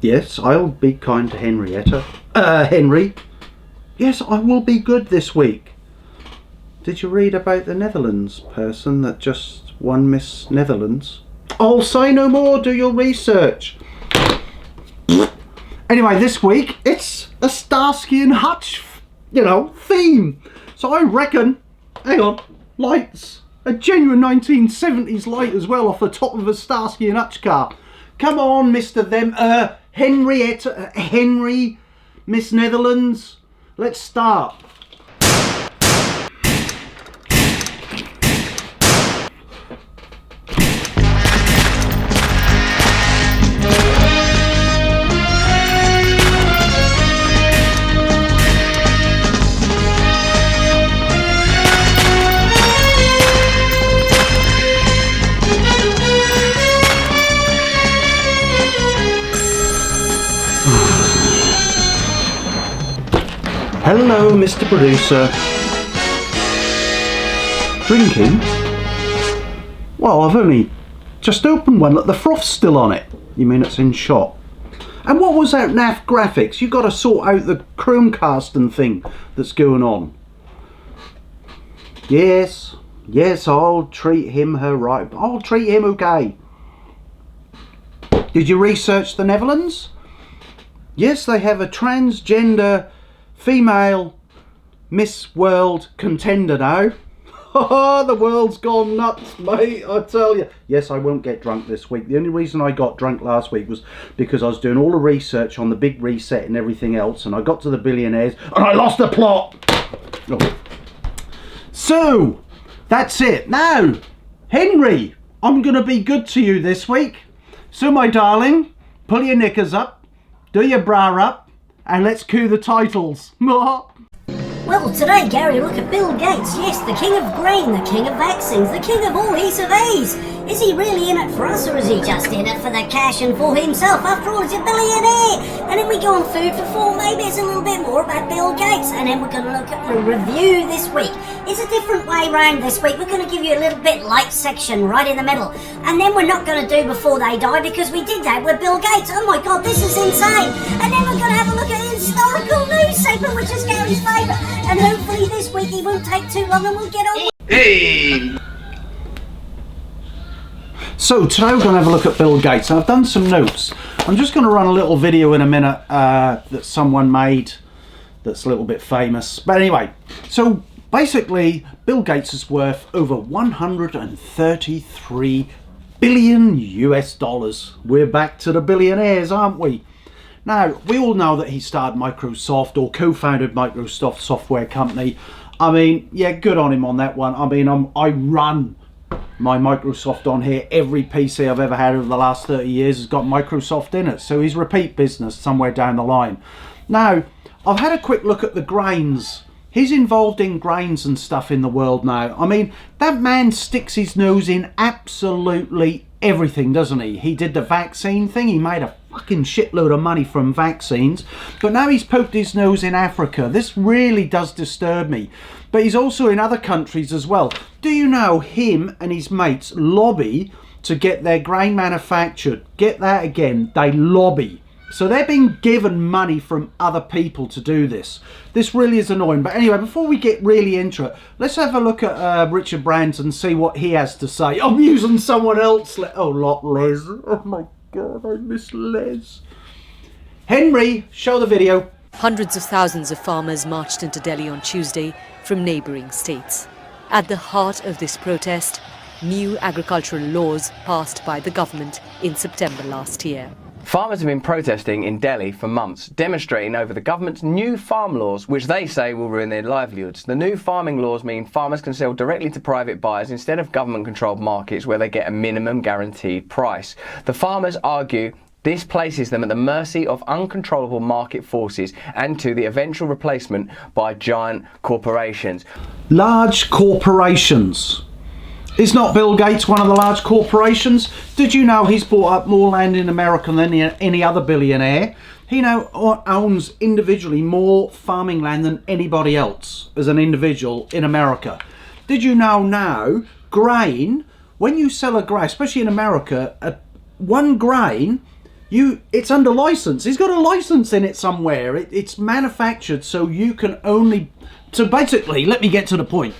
Yes, I'll be kind to Henrietta. Henry. Yes, I will be good this week. Did you read about the Netherlands person that just won Miss Netherlands? I'll say no more, do your research. Anyway, this week, it's a Starsky and Hutch, theme. So I reckon, hang on, lights. A genuine 1970s light as well off the top of a Starsky and Hutch car. Come on, Mr. Henry, Miss Netherlands. Let's start. Hello, Mr. Producer. Drinking? Well, I've only just opened one. Look, the froth's still on it. You mean it's in shot? And what was that naff graphics? You got to sort out the Chromecasting thing that's going on. Yes, I'll treat him right. I'll treat him okay. Did you research the Netherlands? Yes, they have a transgender female Miss World contender now. The world's gone nuts, mate, I tell you. Yes, I won't get drunk this week. The only reason I got drunk last week was because I was doing all the research on the big reset and everything else, and I got to the billionaires and I lost the plot. Oh. So, that's it. Now, Henry, I'm going to be good to you this week. So, my darling, pull your knickers up, do your bra up, and let's cue the titles. Well, today, Gary, look at Bill Gates. Yes, the king of grain, the king of vaccines, the king of all he's of A's. Is he really in it for us, or is he just in it for the cash and for himself? After all, he's a billionaire. And then we go on Food for Thought. Maybe it's a little bit more about Bill Gates. And then we're going to look at the review this week. It's a different way round this week. We're going to give you a little bit light section right in the middle. And then we're not going to do Before They Die, because we did that with Bill Gates. Oh my God, this is insane. And then we're going to have a look at the historical news segment, which is Gary's favourite. And hopefully this week he won't take too long and we'll get on. Hey! So today we're going to have a look at Bill Gates. I've done some notes. I'm just going to run a little video in a minute that someone made that's a little bit famous. But anyway, so basically Bill Gates is worth over 133 billion US dollars. We're back to the billionaires, aren't we? Now, we all know that he started Microsoft, or co-founded Microsoft software company. I mean, yeah, good on him on that one. I mean, I run my Microsoft on here. Every PC I've ever had over the last 30 years has got Microsoft in it. So he's repeat business somewhere down the line. Now, I've had a quick look at the grains. He's involved in grains and stuff in the world now. I mean, that man sticks his nose in absolutely everything, doesn't he? He did the vaccine thing. He made a fucking shitload of money from vaccines. But now he's poked his nose in Africa. This really does disturb me. But he's also in other countries as well. Do you know him and his mates lobby to get their grain manufactured? Get that again. They lobby. So they're being given money from other people to do this. This really is annoying. But anyway, before we get really into it, let's have a look at Richard Branson and see what he has to say. I'm using someone else. Les. Oh my God, I miss Les. Henry, show the video. Hundreds of thousands of farmers marched into Delhi on Tuesday from neighbouring states. At the heart of this protest, new agricultural laws passed by the government in September last year. Farmers have been protesting in Delhi for months, demonstrating over the government's new farm laws, which they say will ruin their livelihoods. The new farming laws mean farmers can sell directly to private buyers instead of government-controlled markets where they get a minimum guaranteed price. The farmers argue this places them at the mercy of uncontrollable market forces and to the eventual replacement by giant corporations. Large corporations. Is not Bill Gates one of the large corporations? Did you know he's bought up more land in America than any other billionaire? He now owns individually more farming land than anybody else as an individual in America. Did you know now, grain, when you sell a grain, especially in America, one grain it's under license. He's got a license in it somewhere. It's manufactured, so you can only. So basically, let me get to the point.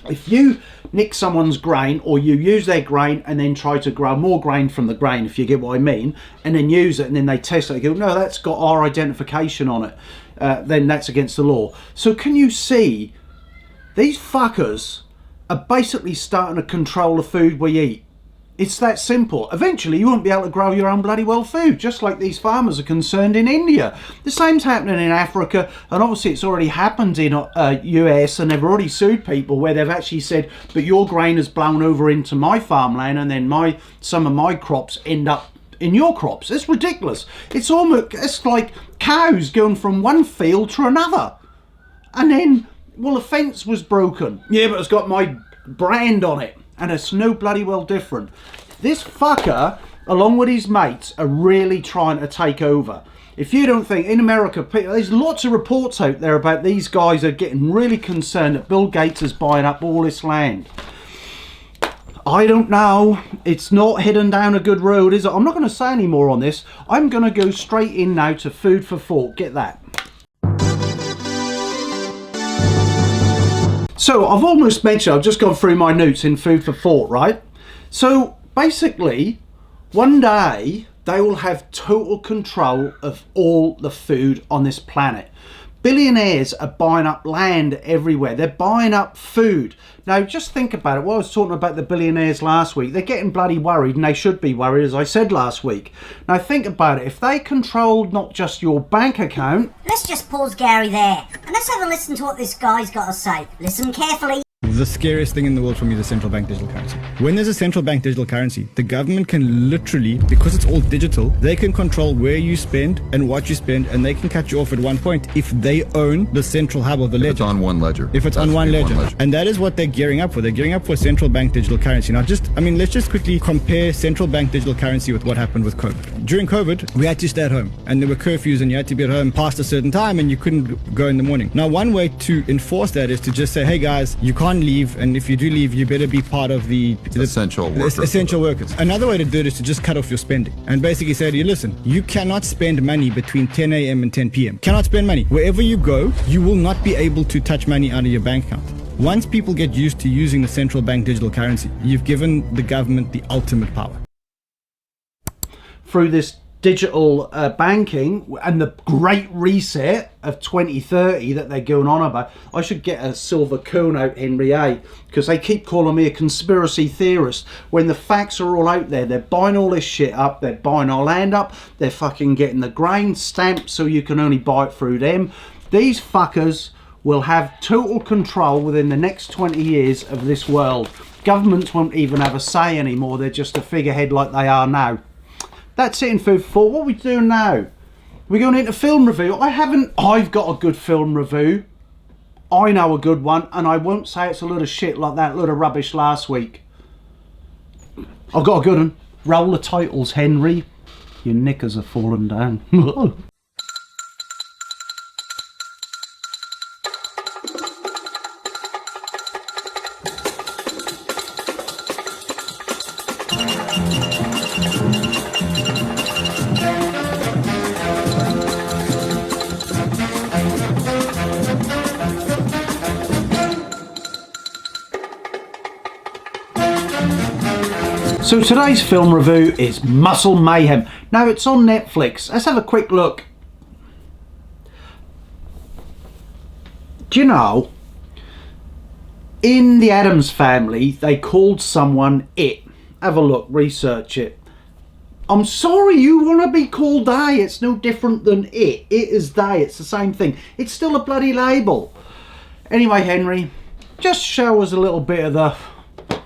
If you nick someone's grain, or you use their grain and then try to grow more grain from the grain, if you get what I mean, and then use it, and then they test it, they go, no, that's got our identification on it, then that's against the law. So can you see, these fuckers are basically starting to control the food we eat. It's that simple. Eventually you won't be able to grow your own bloody well food, just like these farmers are concerned in India. The same's happening in Africa, and obviously it's already happened in US, and they've already sued people where they've actually said, but your grain has blown over into my farmland, and then some of my crops end up in your crops. It's ridiculous. It's like cows going from one field to another. And then, well, the fence was broken. Yeah, but it's got my brand on it. And it's no bloody well different. This fucker, along with his mates, are really trying to take over. If you don't think, in America, there's lots of reports out there about these guys are getting really concerned that Bill Gates is buying up all this land. I don't know. It's not heading down a good road, is it? I'm not going to say any more on this. I'm going to go straight in now to food for thought. Get that. So I've almost mentioned, I've just gone through my notes in food for thought, right? So basically, one day they will have total control of all the food on this planet. Billionaires are buying up land everywhere. They're buying up food. Now, just think about it. Well, I was talking about the billionaires last week. They're getting bloody worried, and they should be worried, as I said last week. Now, think about it. If they controlled not just your bank account... Let's just pause Gary there, and let's have a listen to what this guy's got to say. Listen carefully. The scariest thing in the world for me is a central bank digital currency. When there's a central bank digital currency, the government can literally, because it's all digital, they can control where you spend and what you spend, and they can cut you off at one point if they own the central hub of the ledger. If it's on one ledger. If it's on one ledger. And that is what they're gearing up for. They're gearing up for central bank digital currency. Now, let's just quickly compare central bank digital currency with what happened with COVID. During COVID, we had to stay at home, and there were curfews, and you had to be at home past a certain time, and you couldn't go in the morning. Now, one way to enforce that is to just say, hey guys, you can't leave, and if you do leave, you better be part of the essential workers. Another way to do it is to just cut off your spending and basically say to you, listen, you cannot spend money between 10 a.m. and 10 p.m. Cannot spend money. Wherever you go, you will not be able to touch money out of your bank account. Once people get used to using the central bank digital currency, you've given the government the ultimate power. Through this digital banking and the great reset of 2030 that they're going on about, I should get a silver cone out, Henry, because they keep calling me a conspiracy theorist when the facts are all out there. They're buying all this shit up, they're buying our land up, they're fucking getting the grain stamped so you can only buy it through them. These fuckers will have total control within the next 20 years of this world. Governments won't even have a say anymore. They're just a figurehead like they are now. That's it in food for thought. What are we doing now? We're going into film review. I've got a good film review. I know a good one, and I won't say it's a load of shit like that load of rubbish last week. I've got a good one. Roll the titles, Henry. Your knickers are falling down. So today's film review is Muscle Mayhem. Now it's on Netflix. Let's have a quick look. Do you know, in the Addams Family, they called someone It. Have a look, research it. I'm sorry you want to be called they. It's no different than It. It is they. It's the same thing. It's still a bloody label. Anyway, Henry, just show us a little bit of the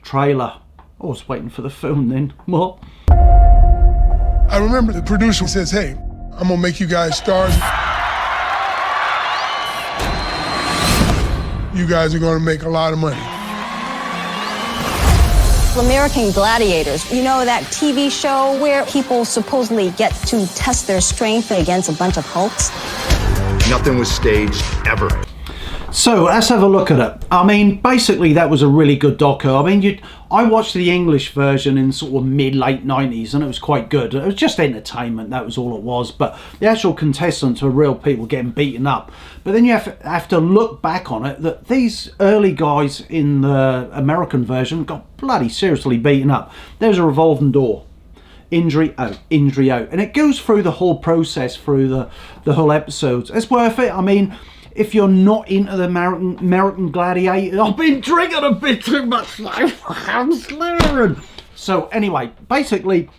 trailer. I was waiting for the film then. What? I remember the producer says, hey, I'm gonna make you guys stars. You guys are gonna make a lot of money. American Gladiators, you know that TV show where people supposedly get to test their strength against a bunch of hulks? Nothing was staged ever. So let's have a look at it. I mean, basically that was a really good doco. I mean, I watched the English version in sort of mid-late 90s and it was quite good. It was just entertainment, that was all it was. But the actual contestants were real people getting beaten up. But then you have to look back on it, that these early guys in the American version got bloody seriously beaten up. There's a revolving door. Injury out, injury out. And it goes through the whole process, through the whole episodes. It's worth it. I mean, if you're not into the American Gladiator, I've been drinking a bit too much now. I'm slurring. So anyway, basically,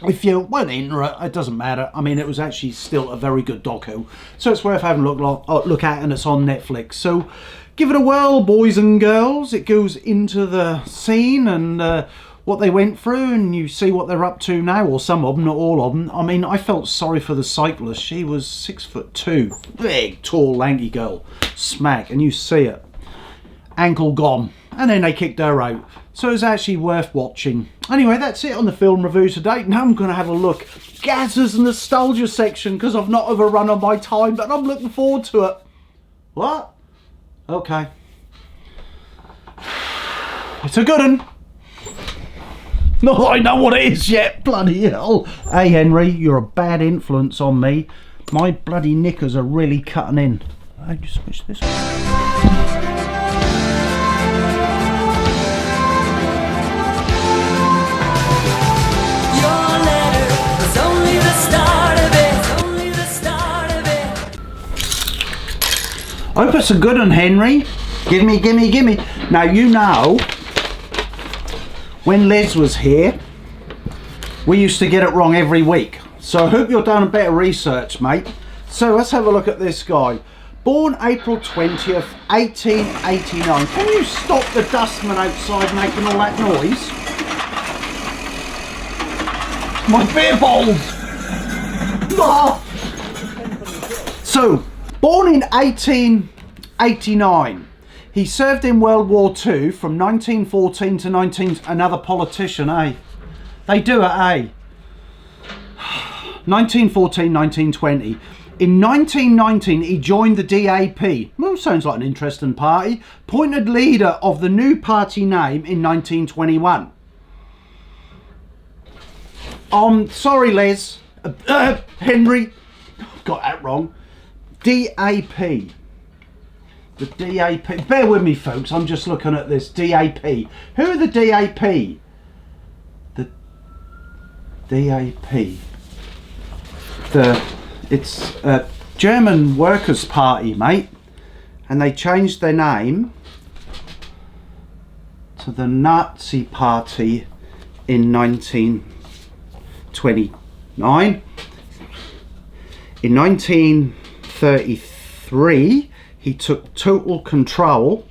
if you weren't into it, it doesn't matter. I mean, it was actually still a very good doco. So it's worth having a look at, and it's on Netflix. So give it a whirl, boys and girls. It goes into the scene and what they went through, and you see what they're up to now, or some of them, not all of them. I mean, I felt sorry for the cyclist. She was 6'2", big, tall, lanky girl, smack, and you see it. Ankle gone, and then they kicked her out. So it's actually worth watching. Anyway, that's it on the film review today. Now I'm going to have a look. Gazzers nostalgia section, because I've not overrun on my time, but I'm looking forward to it. What? Okay. It's a good one. Not that I know what it is yet, bloody hell. Hey Henry, you're a bad influence on me. My bloody knickers are really cutting in. I just switch this one. Your letter was only the start of it. Only the start of it. I hope it's a good one, Henry. Gimme, gimme, gimme. Now you know, when Les was here, we used to get it wrong every week. So I hope you're doing a bit of research, mate. So let's have a look at this guy. Born April 20th, 1889. Can you stop the dustman outside making all that noise? My beer bowls! Ah! So, born in 1889. He served in World War II from 1914 to another politician, eh? They do it, eh? 1914, 1920. In 1919, he joined the DAP. Well, sounds like an interesting party. Appointed leader of the new party name in 1921. Sorry, Les. Henry. Got that wrong. DAP. The DAP. Bear with me, folks. I'm just looking at this. DAP. Who are the DAP? The DAP. It's a German Workers' Party, mate. And they changed their name to the Nazi Party in 1929. In 1933, he took total control.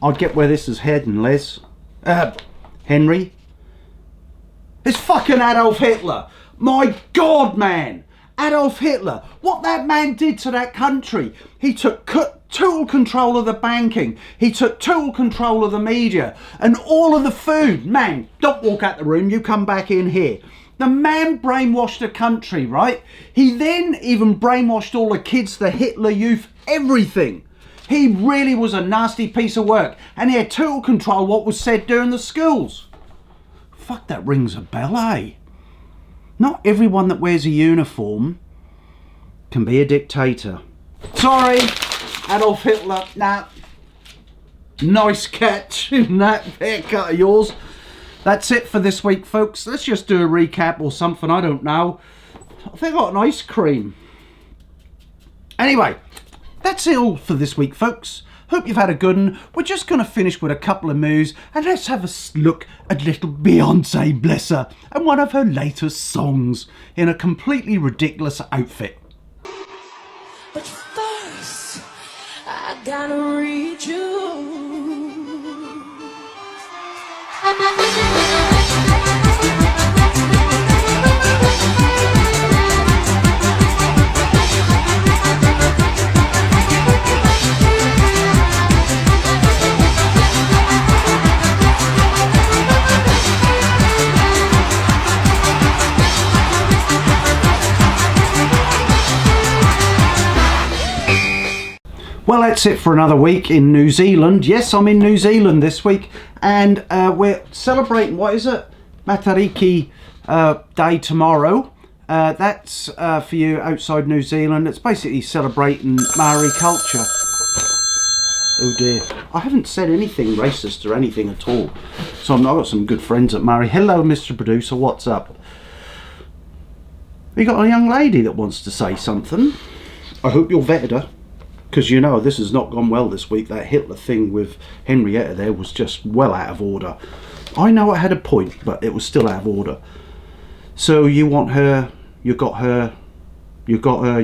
I'll get where this is heading, Les. Henry. It's fucking Adolf Hitler. My God, man. Adolf Hitler. What that man did to that country. He took total control of the banking. He took total control of the media. And all of the food. Man, don't walk out the room. You come back in here. The man brainwashed the country, right? He then even brainwashed all the kids, the Hitler Youth, everything. He really was a nasty piece of work. And he had total control of what was said during the schools. Fuck, that rings a bell, eh? Not everyone that wears a uniform can be a dictator. Sorry, Adolf Hitler. Nah. Nice catch in that haircut of yours. That's it for this week, folks. Let's just do a recap or something. I don't know. I think I got an ice cream. Anyway, that's it all for this week, folks. Hope you've had a good one. We're just going to finish with a couple of moves, and let's have a look at little Beyonce, bless her, and one of her latest songs in a completely ridiculous outfit. But first, I gotta read you. Well, that's it for another week in New Zealand. Yes, I'm in New Zealand this week, and we're celebrating, what is it? Matariki Day tomorrow. That's for you outside New Zealand. It's basically celebrating Maori culture. Oh dear, I haven't said anything racist or anything at all. So I've got some good friends at Maori. Hello, Mr. Producer, what's up? We got a young lady that wants to say something. I hope you're vetted her, because you know this has not gone well this week. That Hitler thing with Henrietta there was just well out of order. I know it had a point, but it was still out of order. So you want her, you got her, you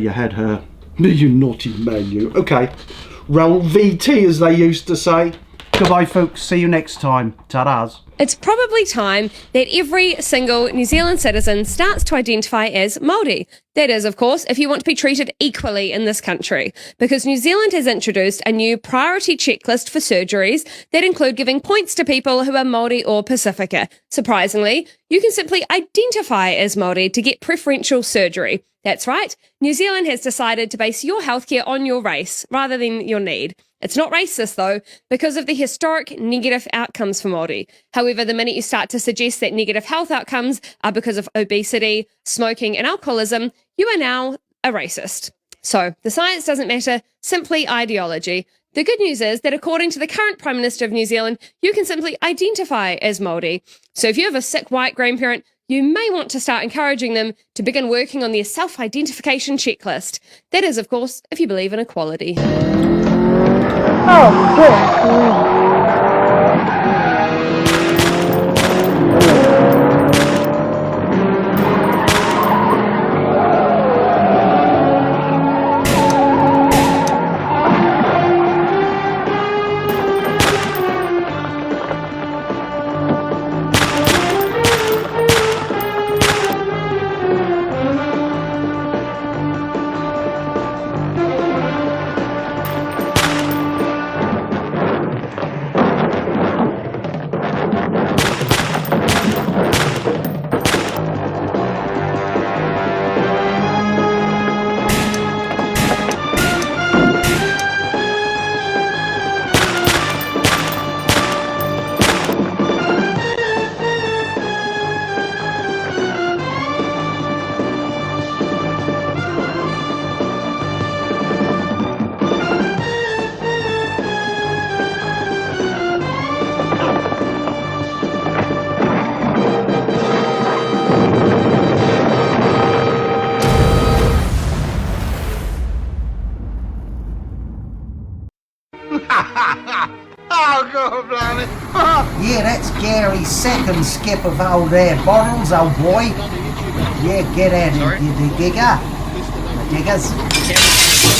had her. You naughty man, you. Okay, roll VT as they used to say. Goodbye folks, see you next time. Ta-das. It's probably time that every single New Zealand citizen starts to identify as Māori. That is, of course, if you want to be treated equally in this country, because New Zealand has introduced a new priority checklist for surgeries that include giving points to people who are Māori or Pacifica. Surprisingly, you can simply identify as Māori to get preferential surgery. That's right, New Zealand has decided to base your healthcare on your race rather than your need. It's not racist, though, because of the historic negative outcomes for Māori. However, the minute you start to suggest that negative health outcomes are because of obesity, smoking and alcoholism, you are now a racist. So, the science doesn't matter, simply ideology. The good news is that according to the current Prime Minister of New Zealand, you can simply identify as Māori. So if you have a sick white grandparent, you may want to start encouraging them to begin working on their self-identification checklist. That is, of course, if you believe in equality. Oh, good. Yeah, that's Gary's second skip of old air bottles, old boy. Yeah, get at him, you digger. Diggers.